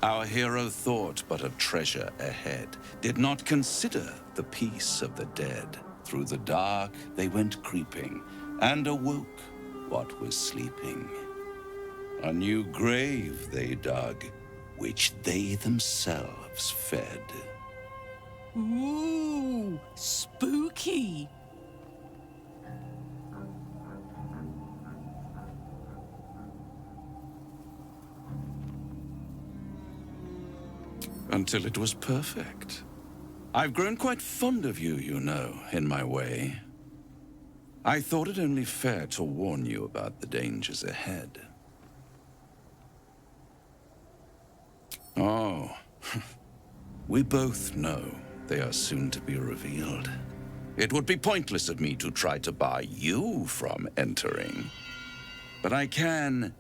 Our hero thought but of treasure ahead, did not consider the peace of the dead. Through the dark they went creeping, and awoke what was sleeping. A new grave they dug, which they themselves fed. Ooh, spooky! Until it was perfect. I've grown quite fond of you, you know, in my way. I thought it only fair to warn you about the dangers ahead. Oh, we both know they are soon to be revealed. It would be pointless of me to try to bar you from entering. But I can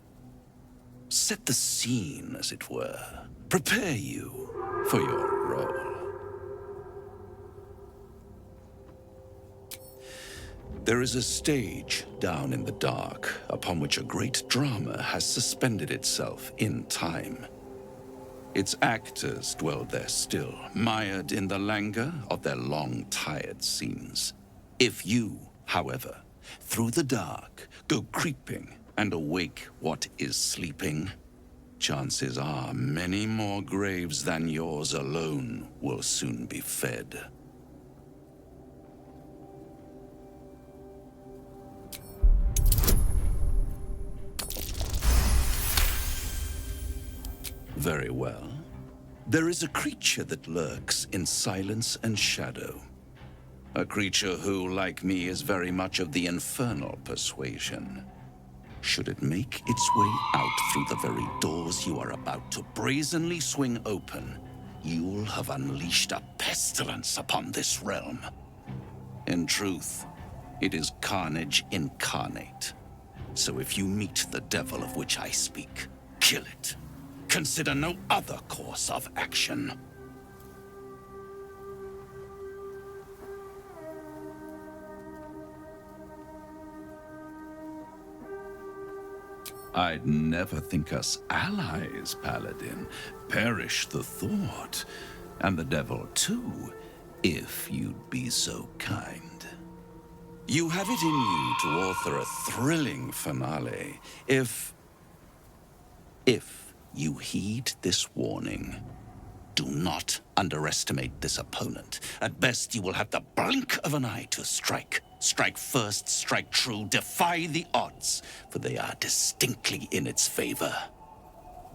set the scene, as it were. Prepare you for your role. There is a stage down in the dark upon which a great drama has suspended itself in time. Its actors dwell there still, mired in the languor of their long, tired scenes. If you, however, through the dark, go creeping and awake what is sleeping, chances are many more graves than yours alone will soon be fed. Very well. There is a creature that lurks in silence and shadow. A creature who, like me, is very much of the infernal persuasion. Should it make its way out through the very doors you are about to brazenly swing open, you'll have unleashed a pestilence upon this realm. In truth, it is carnage incarnate. So if you meet the devil of which I speak, kill it. Consider no other course of action. I'd never think us allies, Paladin. Perish the thought. And the devil, too, if you'd be so kind. You have it in you to author a thrilling finale, if you heed this warning. Do not underestimate this opponent. At best, you will have the blink of an eye to strike. Strike first, strike true, defy the odds, for they are distinctly in its favor.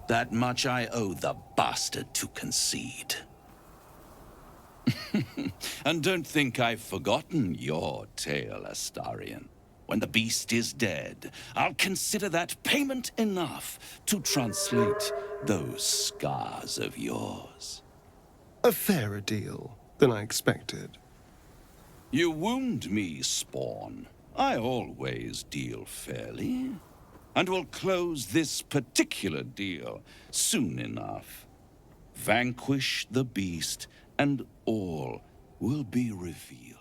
That much I owe the bastard to concede. And don't think I've forgotten your tale, Astarion. When the beast is dead, I'll consider that payment enough to translate those scars of yours. A fairer deal than I expected. You wound me, Spawn. I always deal fairly. And will close this particular deal soon enough. Vanquish the beast, and all will be revealed.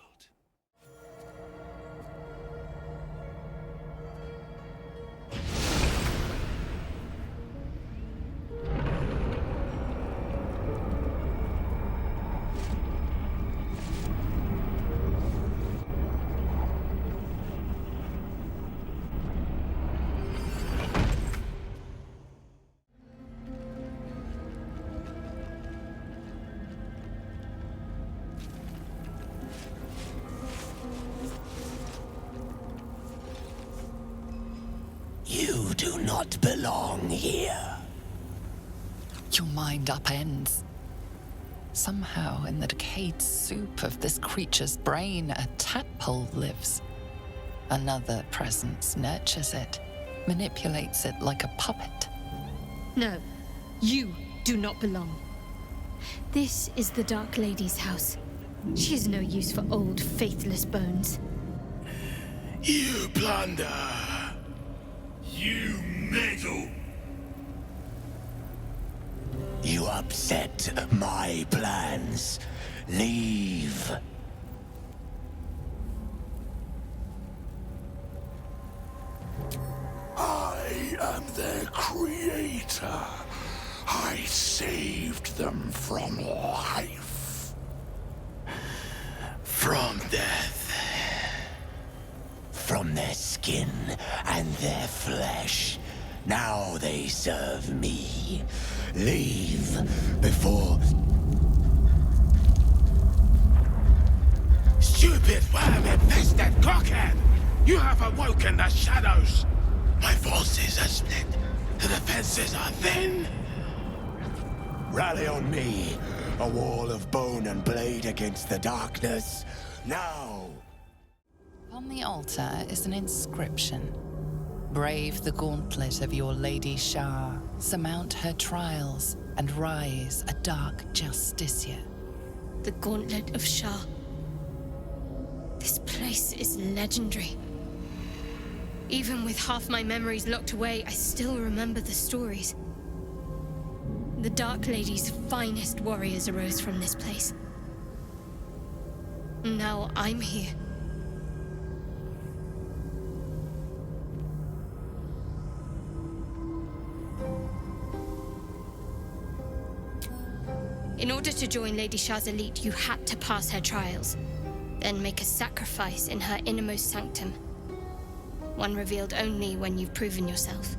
You do not belong here. Your mind upends. Somehow, in the decayed soup of this creature's brain, a tadpole lives. Another presence nurtures it, manipulates it like a puppet. No, you do not belong. This is the Dark Lady's house. She is no use for old, faithless bones. You plunder. You meddle. You upset my plans. Leave. I am their creator. I saved them from life. From death. From their skin and their flesh. Now they serve me. Leave before... Stupid worm-infested cockhead! You have awoken the shadows! My forces are split. The defenses are thin. Rally on me, a wall of bone and blade against the darkness. Now! On the altar is an inscription. Brave the gauntlet of your Lady Shar, surmount her trials, and rise a dark Justicia. The Gauntlet of Shar. This place is legendary. Even with half my memories locked away, I still remember the stories. The Dark Lady's finest warriors arose from this place. Now I'm here. In order to join Lady Shar's elite, you had to pass her trials, then make a sacrifice in her innermost sanctum. One revealed only when you've proven yourself.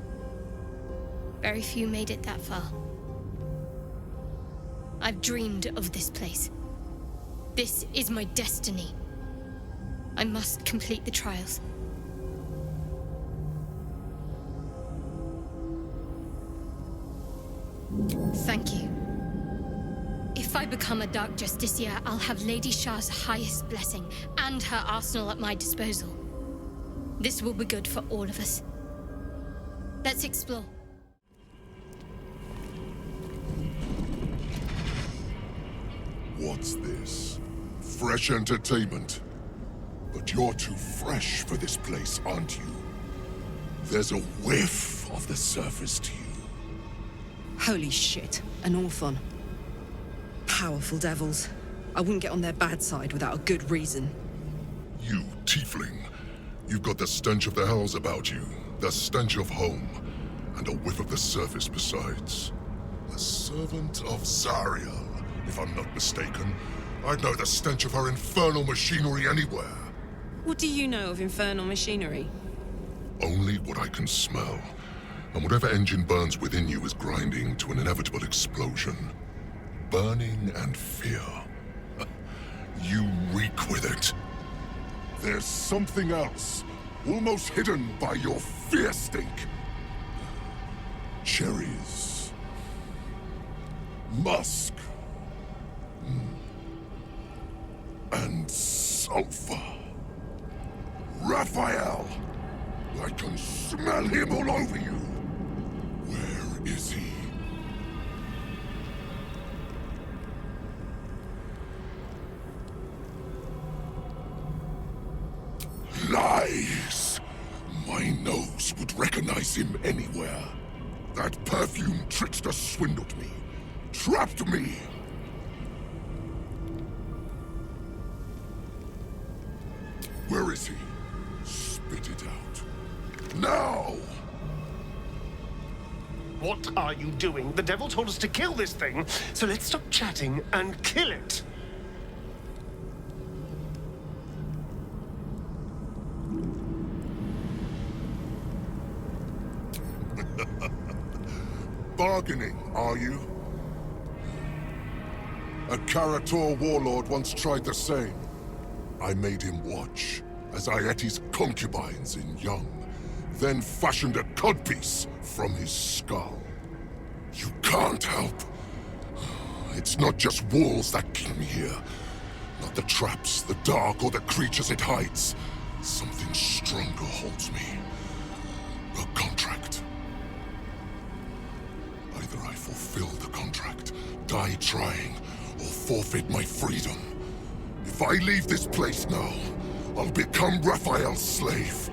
Very few made it that far. I've dreamed of this place. This is my destiny. I must complete the trials. Thank you. If I become a Dark Justicia, I'll have Lady Shar's highest blessing and her arsenal at my disposal. This will be good for all of us. Let's explore. What's this? Fresh entertainment? But you're too fresh for this place, aren't you? There's a whiff of the surface to you. Holy shit, an Orthon. Powerful devils. I wouldn't get on their bad side without a good reason. You tiefling. You've got the stench of the hells about you, the stench of home, and a whiff of the surface besides. A servant of Zariel, if I'm not mistaken. I'd know the stench of her infernal machinery anywhere. What do you know of infernal machinery? Only what I can smell. And whatever engine burns within you is grinding to an inevitable explosion. Burning and fear. You reek with it. There's something else, almost hidden by your fear stink. Cherries. Musk. And sulfur. Raphael! I can smell him all over you. Where is he? Lies! My nose would recognize him anywhere. That perfume trickster swindled me. Trapped me! Where is he? Spit it out. Now! What are you doing? The devil told us to kill this thing, so let's stop chatting and kill it. Bargaining, are you? A Karator warlord once tried the same. I made him watch as I ate his concubines in young, then fashioned a codpiece from his skull. You can't help. It's not just walls that keep me here. Not the traps, the dark, or the creatures it hides. Something stronger holds me. A contract. Either I fulfill the contract, die trying, or forfeit my freedom. If I leave this place now, I'll become Raphael's slave.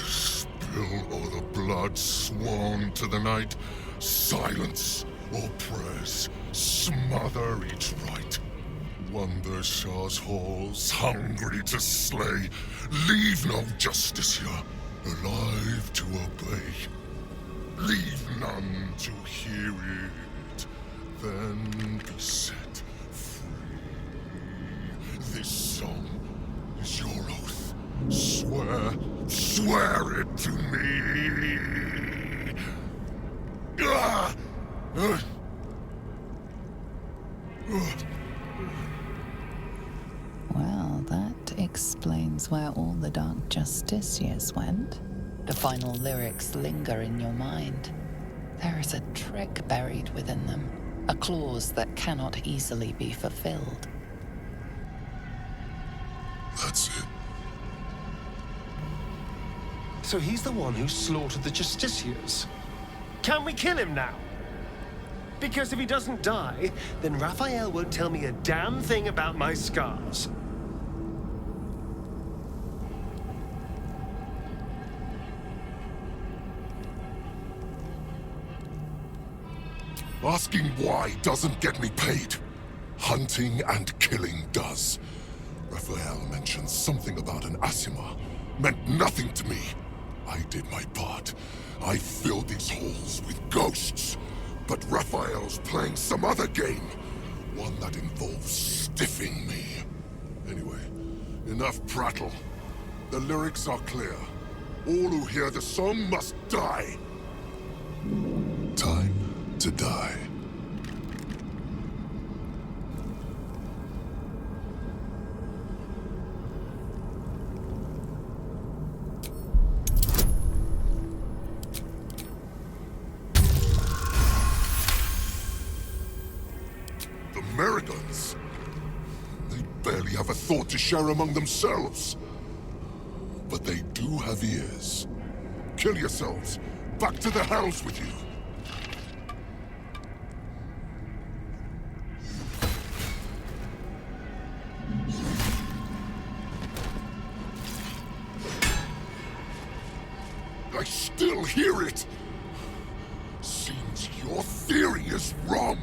Spill all the blood sworn to the night. Silence or prayers. smother each right. Wander Shar's halls, hungry to slay. Leave no justice here, alive to obey. Leave none to hear it, then be set free. This song is your oath. Swear it to me. Ah! Well, that explains where all the Dark Justiciars went. The final lyrics linger in your mind. There is a trick buried within them, a clause that cannot easily be fulfilled. That's it. So he's the one who slaughtered the Justiciars. Can we kill him now? Because if he doesn't die, then Raphael won't tell me a damn thing about my scars. Asking why doesn't get me paid. Hunting and killing does. Raphael mentioned something about an Asima. Meant nothing to me. I did my part. I filled these halls with ghosts. But Raphael's playing some other game. One that involves stiffing me. Anyway, enough prattle. The lyrics are clear. All who hear the song must die. Time to die. The Americans? They barely have a thought to share among themselves. But they do have ears. Kill yourselves. Back to the hells with you. I still hear it! Seems your theory is wrong.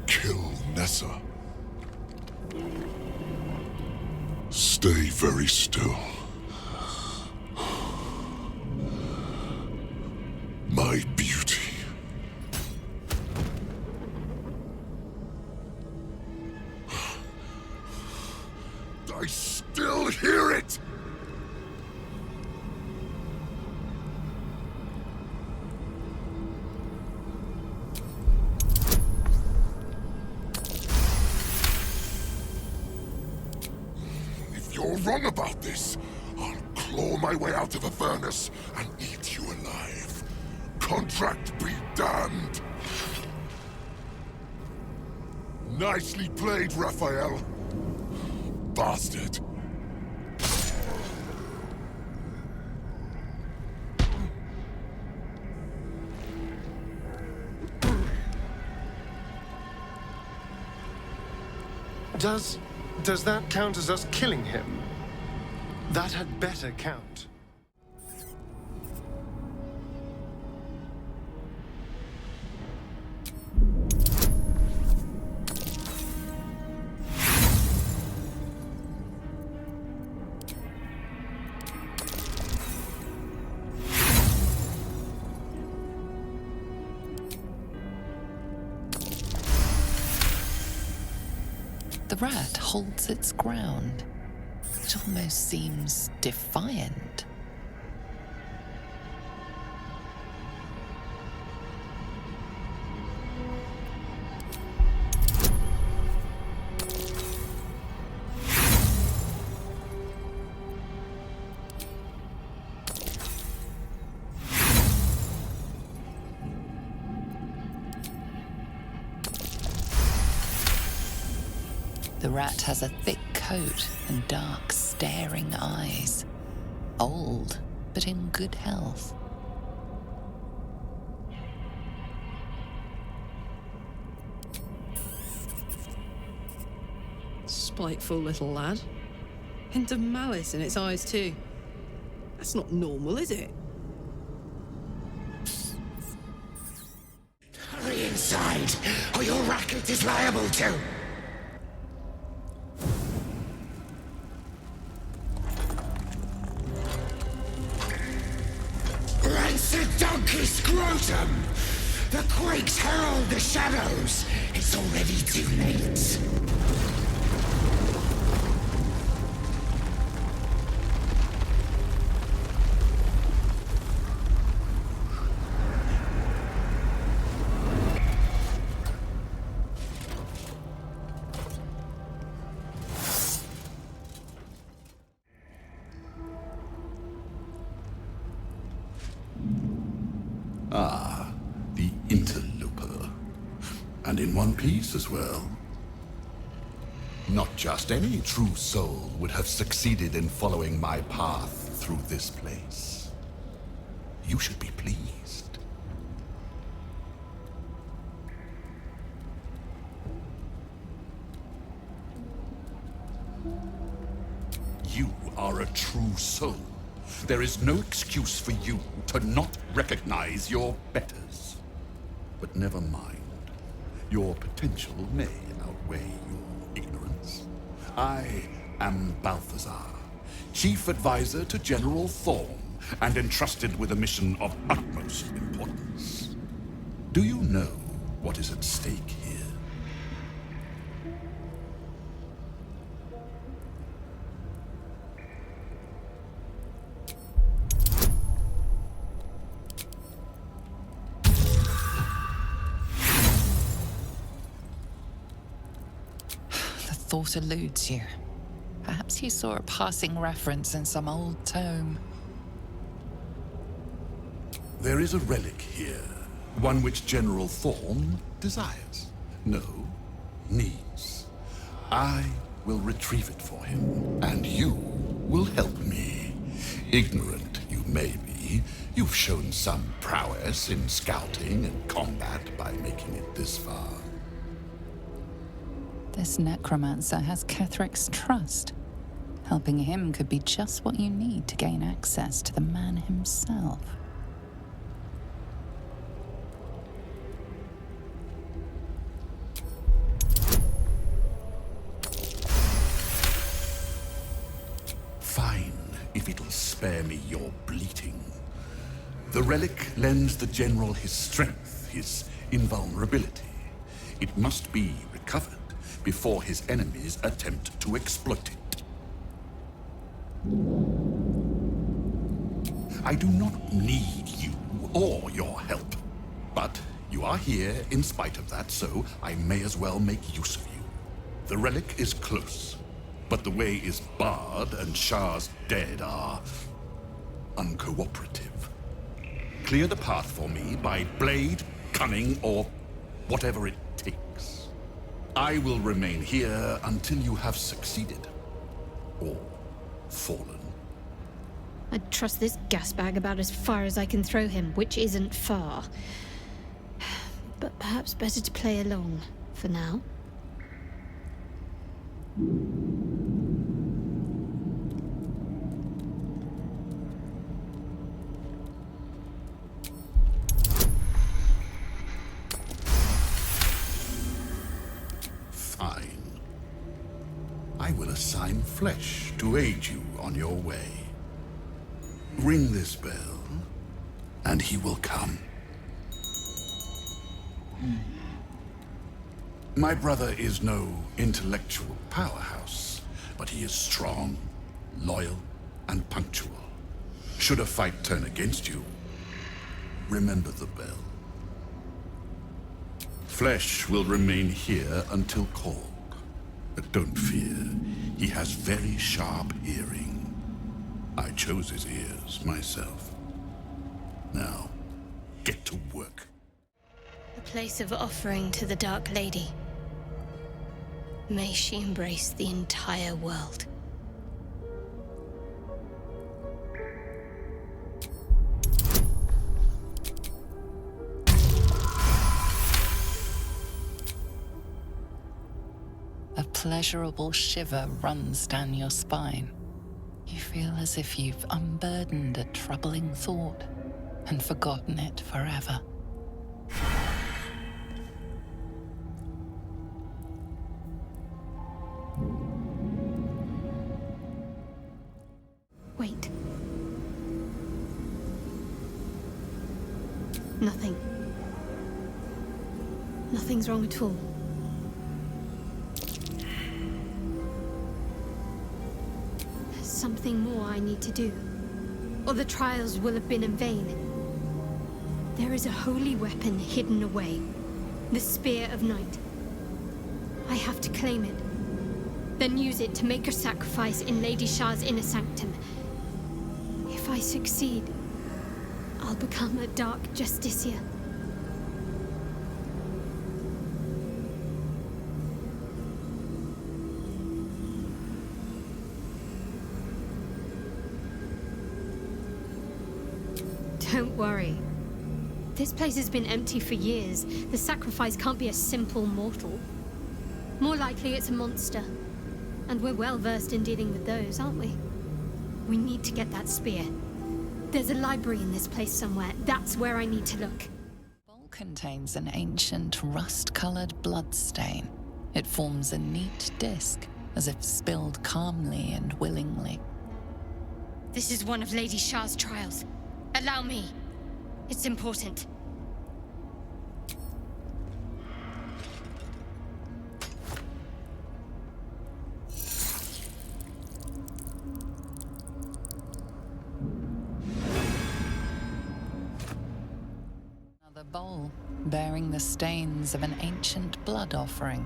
Kill Nessa. Stay very still. My beauty. I still hear it! If you're wrong about this, I'll claw my way out of a furnace and eat you alive. Contract be damned! Nicely played, Raphael. Bastard. Does that count as us killing him? That had better count. The rat holds its ground. It almost seems defiant. The rat has a thick coat and dark, staring eyes. Old, but in good health. spiteful little lad. Hint of malice in its eyes, too. That's not normal, is it? Hurry inside, or your racket is liable to. Rancid donkey scrotum! The quakes herald the shadows. It's already too late. Ah, the interloper. And in one piece as well. Not just any true soul would have succeeded in following my path through this place. You should be pleased. You are a true soul. There is no excuse for you to not recognize your betters. But never mind. Your potential may outweigh your ignorance. I am Balthazar, Chief Advisor to General Thorm, and entrusted with a mission of utmost importance. Do you know what is at stake here? Thought eludes you. Perhaps you saw a passing reference in some old tome. There is a relic here, one which General Thorm desires. No, needs. I will retrieve it for him, and you will help me. Ignorant you may be, you've shown some prowess in scouting and combat by making it this far. This necromancer has Kethric's trust. Helping him could be just what you need to gain access to the man himself. Fine, if it'll spare me your bleating. The relic lends the General his strength, his invulnerability. It must be recovered before his enemies attempt to exploit it. I do not need you or your help, but you are here in spite of that, so I may as well make use of you. The relic is close, but the way is barred and Shar's dead are uncooperative. Clear the path for me by blade, cunning, or whatever it takes. I will remain here until you have succeeded. Or fallen. I'd trust this gasbag about as far as I can throw him, which isn't far. But perhaps better to play along for now. Fine. I will assign Flesh to aid you on your way. Ring this bell, and he will come. My brother is no intellectual powerhouse, but he is strong, loyal, and punctual. Should a fight turn against you, remember the bell. Flesh will remain here until called. But don't fear, he has very sharp hearing. I chose his ears myself. Now, get to work. A place of offering to the Dark Lady. May she embrace the entire world. A pleasurable shiver runs down your spine. You feel as if you've unburdened a troubling thought and forgotten it forever. Wait. Nothing. Nothing's wrong at all. There's something more I need to do, or the trials will have been in vain. There is a holy weapon hidden away, the Spear of Night. I have to claim it, then use it to make a sacrifice in Lady Shar's inner sanctum. If I succeed, I'll become a Dark Justiciar. Don't worry. This place has been empty for years. The sacrifice can't be a simple mortal. More likely it's a monster. And we're well versed in dealing with those, aren't we? We need to get that spear. There's a library in this place somewhere. That's where I need to look. The bowl contains an ancient rust-colored blood stain. It forms a neat disc, as if spilled calmly and willingly. This is one of Lady Shar's trials. Allow me. It's important. Another bowl, bearing the stains of an ancient blood offering.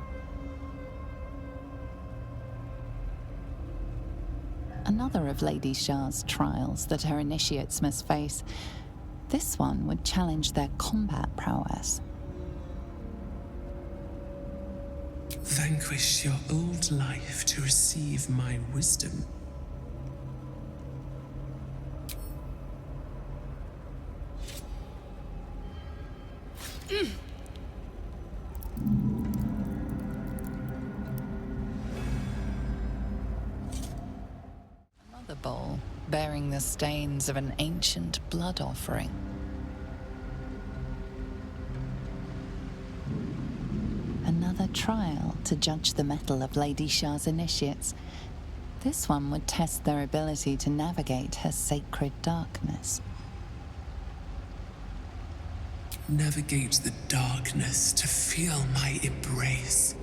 Another of Lady Shar's trials that her initiates must face. This one would challenge their combat prowess. Vanquish your old life to receive my wisdom. Another bowl, bearing the stains of an ancient blood offering. Another trial to judge the mettle of Lady Shar's initiates. This one would test their ability to navigate her sacred darkness. Navigate the darkness to feel my embrace.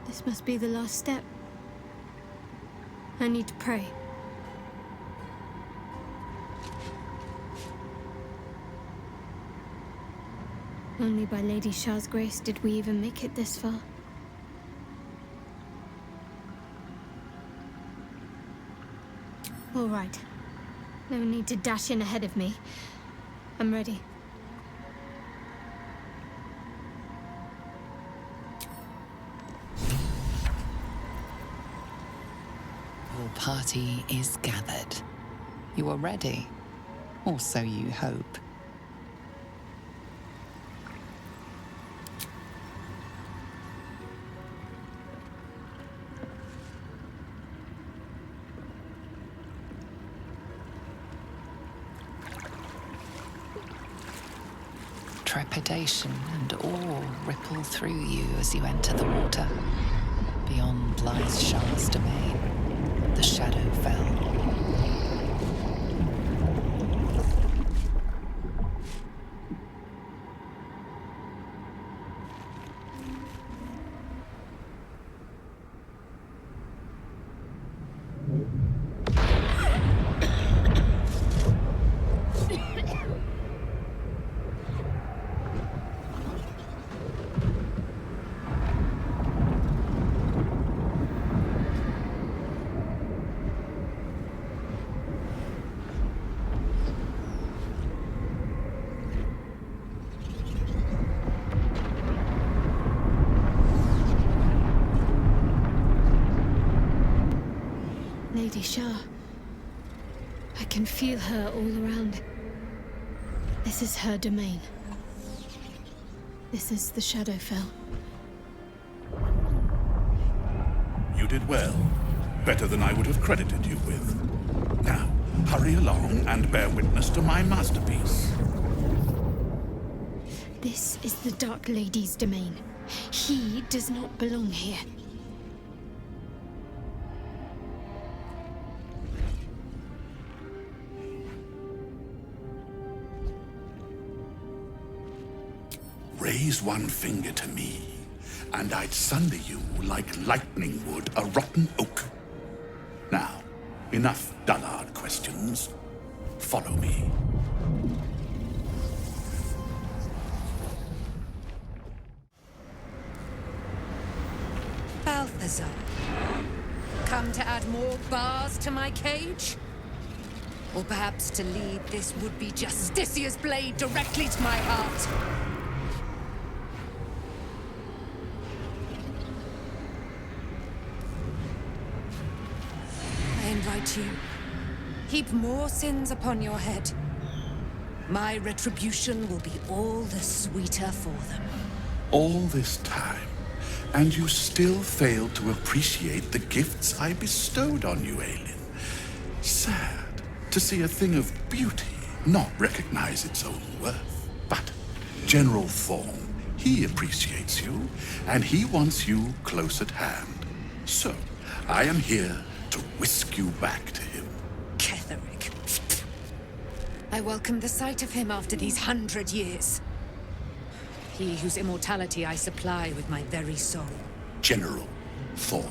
This must be the last step. I need to pray. Only by Lady Shar's grace did we even make it this far. All right. No need to dash in ahead of me. I'm ready. Your party is gathered. You are ready, or so you hope. Trepidation and awe ripple through you as you enter the water. Beyond lies Shar's domain, the Shadowfell. Lady Shar. I can feel her all around. This is her domain. This is the Shadowfell. You did well. Better than I would have credited you with. Now, hurry along and bear witness to my masterpiece. This is the Dark Lady's domain. He does not belong here. Raise one finger to me, and I'd sunder you like lightning would a rotten oak. Now, enough dullard questions. Follow me. Balthazar, come to add more bars to my cage? Or perhaps to lead this would-be Justicia's blade directly to my heart? I invite you. Heap more sins upon your head. My retribution will be all the sweeter for them. All this time, and you still failed to appreciate the gifts I bestowed on you, Aelin. Sad to see a thing of beauty not recognize its own worth. But General Thorn, he appreciates you, and he wants you close at hand. So, I am here to whisk you back to him. Ketherick. I welcome the sight of him after these 100 years. He whose immortality I supply with my very soul. General Thorn.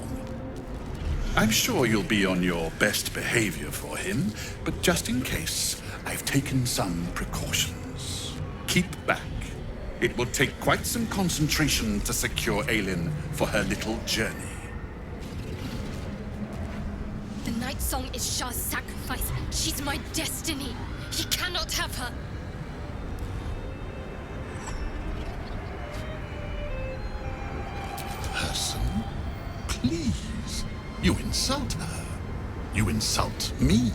I'm sure you'll be on your best behavior for him, but just in case, I've taken some precautions. Keep back. It will take quite some concentration to secure Aelin for her little journey. The Night Song is Shar's sacrifice. She's my destiny. He cannot have her. Person? Please. You insult her. You insult me.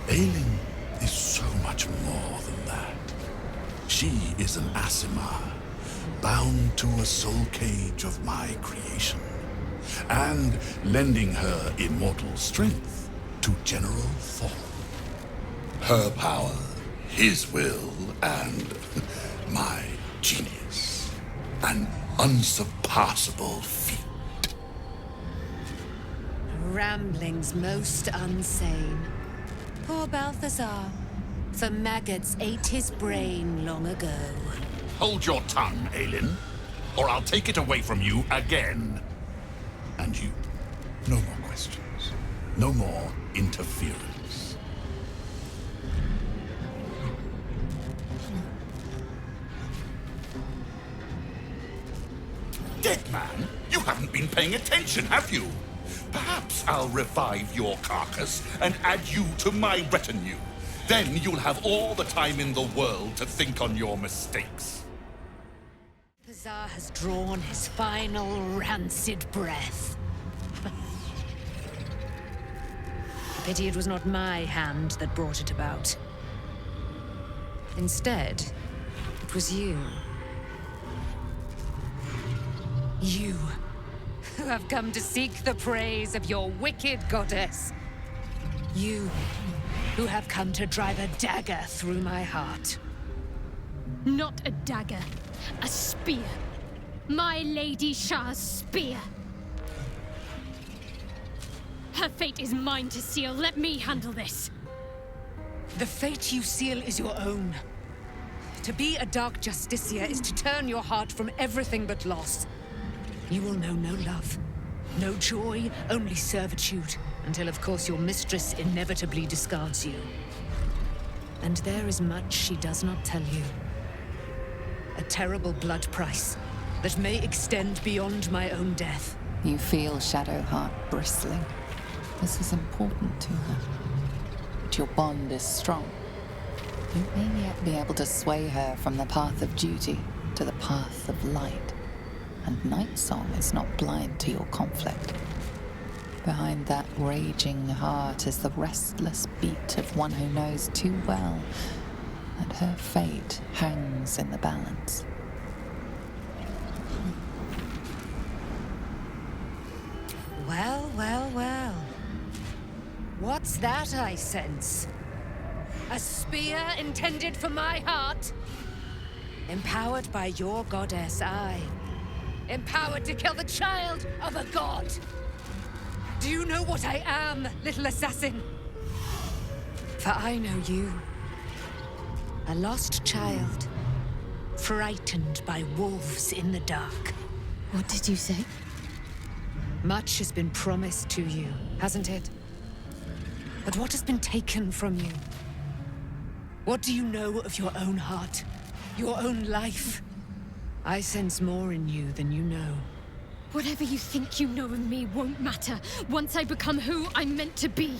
Aelin is so much more than that. She is an Asimar, bound to a soul cage of my creation, and lending her immortal strength to General Thorn. Her power, his will, and my genius. An unsurpassable feat. Ramblings most unsane. Poor Balthazar. For maggots ate his brain long ago. Hold your tongue, Aelin, or I'll take it away from you again. And you, no more questions. No more interference. Dead man, you haven't been paying attention, have you? Perhaps I'll revive your carcass and add you to my retinue. Then you'll have all the time in the world to think on your mistakes. Balthazar has drawn his final rancid breath. Pity it was not my hand that brought it about. Instead, it was you. You, who have come to seek the praise of your wicked goddess. You, who have come to drive a dagger through my heart. Not a dagger, a spear. My Lady Shar's spear. Her fate is mine to seal. Let me handle this. The fate you seal is your own. To be a Dark Justicia is to turn your heart from everything but loss. You will know no love, no joy, only servitude, until of course your mistress inevitably discards you. And there is much she does not tell you. A terrible blood price that may extend beyond my own death. You feel Shadowheart bristling. This is important to her. But your bond is strong. You may yet be able to sway her from the path of duty to the path of light. And Night Song is not blind to your conflict. Behind that raging heart is the restless beat of one who knows too well that her fate hangs in the balance. Well, well, well. What's that I sense? A spear intended for my heart? Empowered by your goddess, I. Empowered to kill the child of a god. Do you know what I am, little assassin? For I know you. A lost child, frightened by wolves in the dark. What did you say? Much has been promised to you, hasn't it? But what has been taken from you? What do you know of your own heart? Your own life? I sense more in you than you know. Whatever you think you know of me won't matter once I become who I'm meant to be.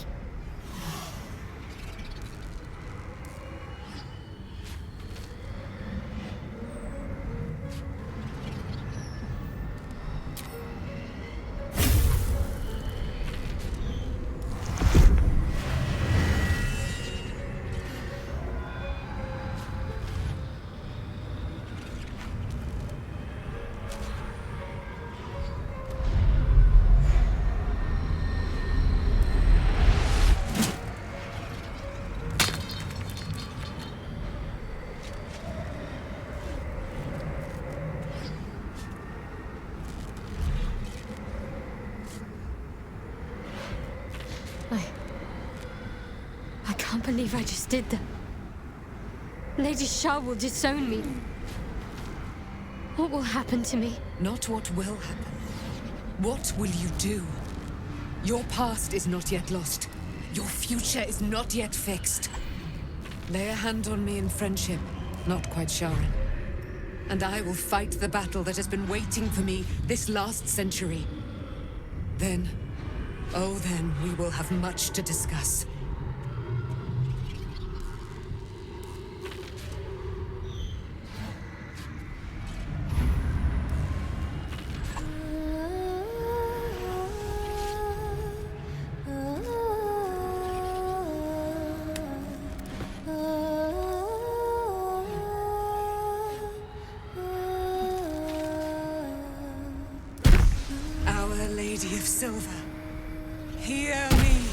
I can't believe I just did that. Lady Shar will disown me. What will happen to me? Not what will happen. What will you do? Your past is not yet lost. Your future is not yet fixed. Lay a hand on me in friendship, not quite Sharon. And I will fight the battle that has been waiting for me this last century. Then, oh then, we will have much to discuss. Lady of Silver, hear me.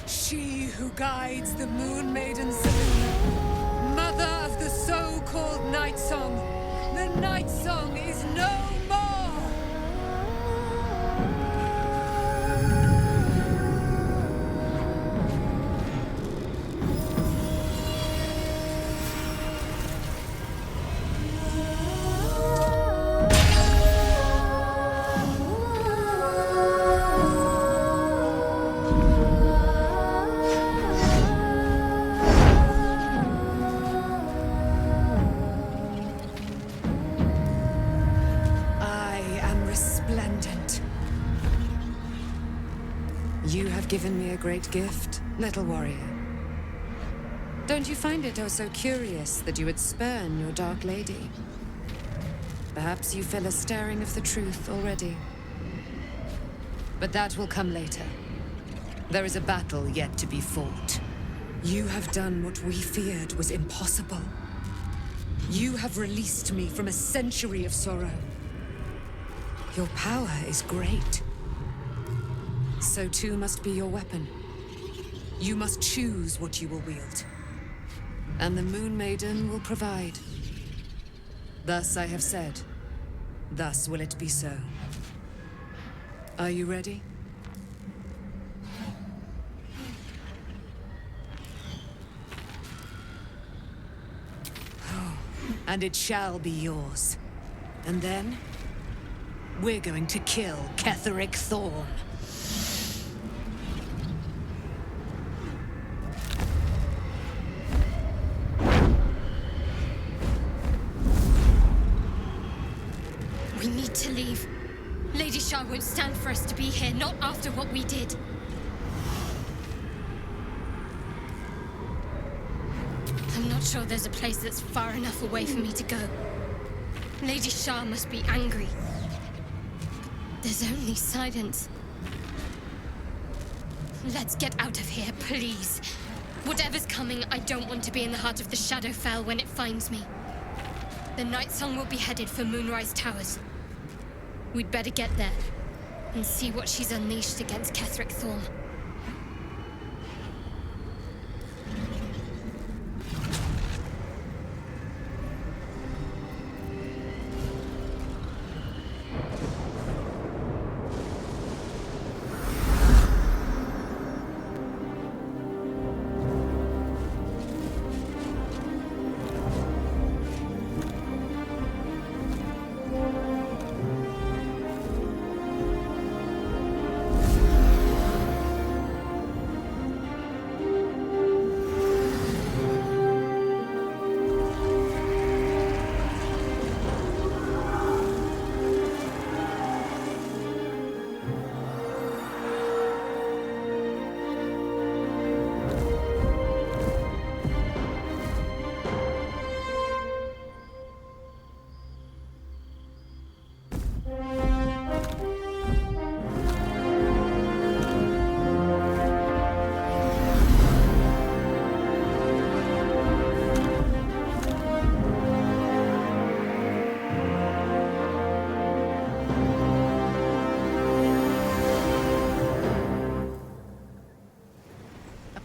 She who guides the Moon Maiden Selene, mother of the so-called Night Song. The Night Song is no more! You have given me a great gift, little warrior. Don't you find it oh so curious that you would spurn your dark lady? Perhaps you feel a stirring of the truth already. But that will come later. There is a battle yet to be fought. You have done what we feared was impossible. You have released me from a century of sorrow. Your power is great. So too must be your weapon. You must choose what you will wield. And the Moon Maiden will provide. Thus I have said. Thus will it be so. Are you ready? Oh, and it shall be yours. And then, we're going to kill Ketheric Thorn. We need to leave. Lady Shar won't stand for us to be here, not after what we did. I'm not sure there's a place that's far enough away for me to go. Lady Shar must be angry. There's only silence. Let's get out of here, please. Whatever's coming, I don't want to be in the heart of the Shadowfell when it finds me. The Night Song will be headed for Moonrise Towers. We'd better get there and see what she's unleashed against Ketheric Thorm.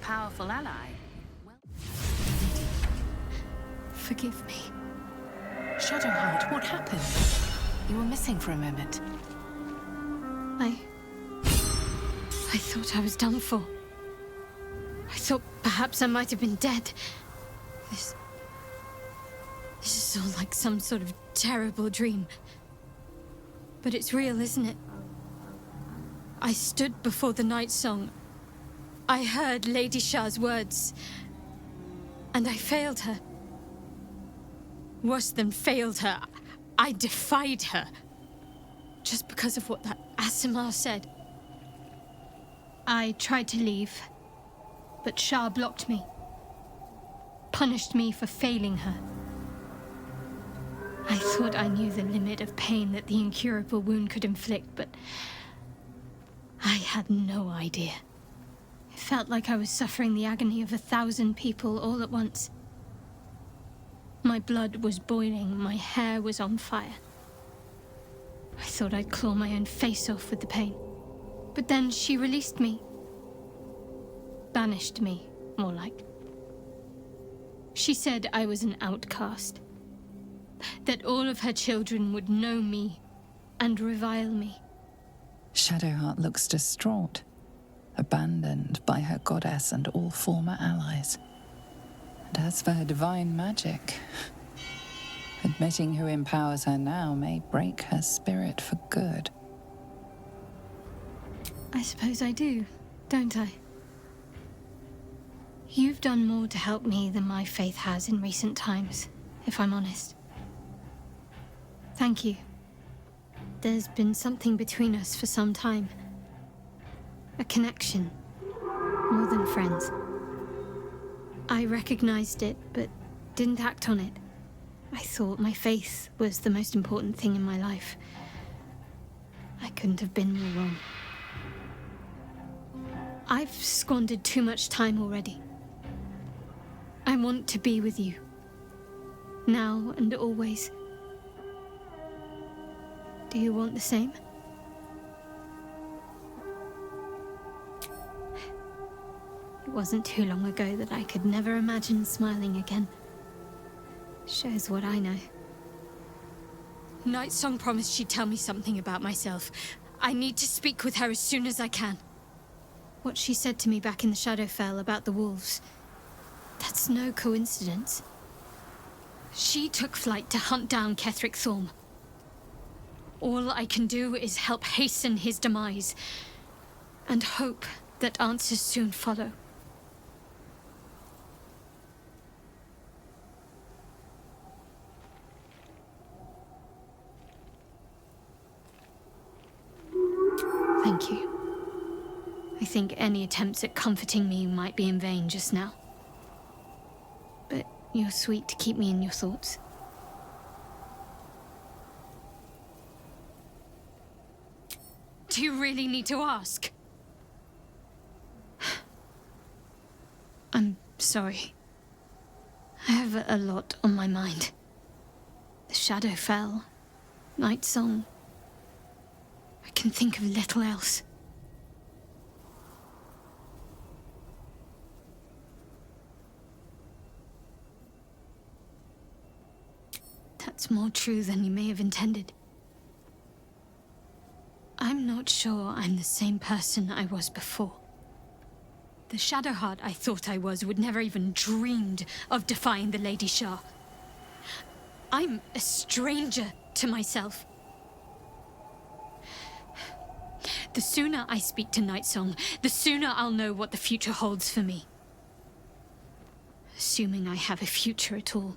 Powerful ally. Well... Forgive me. Shadowheart, what happened? You were missing for a moment. I thought I was done for. I thought perhaps I might have been dead. This is all like some sort of terrible dream. But it's real, isn't it? I stood before the Night Song. I heard Lady Shar's words, and I failed her. Worse than failed her, I defied her. Just because of what that Aasimar said. I tried to leave, but Shar blocked me. Punished me for failing her. I thought I knew the limit of pain that the incurable wound could inflict, but I had no idea. It felt like I was suffering the agony of 1,000 people all at once. My blood was boiling, my hair was on fire. I thought I'd claw my own face off with the pain. But then she released me. Banished me, more like. She said I was an outcast. That all of her children would know me and revile me. Shadowheart looks distraught, abandoned by her goddess and all former allies. And as for her divine magic, admitting who empowers her now may break her spirit for good. I suppose I do, don't I? You've done more to help me than my faith has in recent times, if I'm honest. Thank you. There's been something between us for some time. A connection. More than friends. I recognized it, but didn't act on it. I thought my faith was the most important thing in my life. I couldn't have been more wrong. I've squandered too much time already. I want to be with you. Now and always. Do you want the same? It wasn't too long ago that I could never imagine smiling again. Shows what I know. Night Song promised she'd tell me something about myself. I need to speak with her as soon as I can. What she said to me back in the Shadowfell about the wolves, that's no coincidence. She took flight to hunt down Ketheric Thorm. All I can do is help hasten his demise, and hope that answers soon follow. Thank you. I think any attempts at comforting me might be in vain just now. But you're sweet to keep me in your thoughts. Do you really need to ask? I'm sorry. I have a lot on my mind. The shadow fell. Night song. I can think of little else. That's more true than you may have intended. I'm not sure I'm the same person I was before. The Shadowheart I thought I was would never even dreamed of defying the Lady Shar. I'm a stranger to myself. The sooner I speak to Nightsong, the sooner I'll know what the future holds for me. Assuming I have a future at all.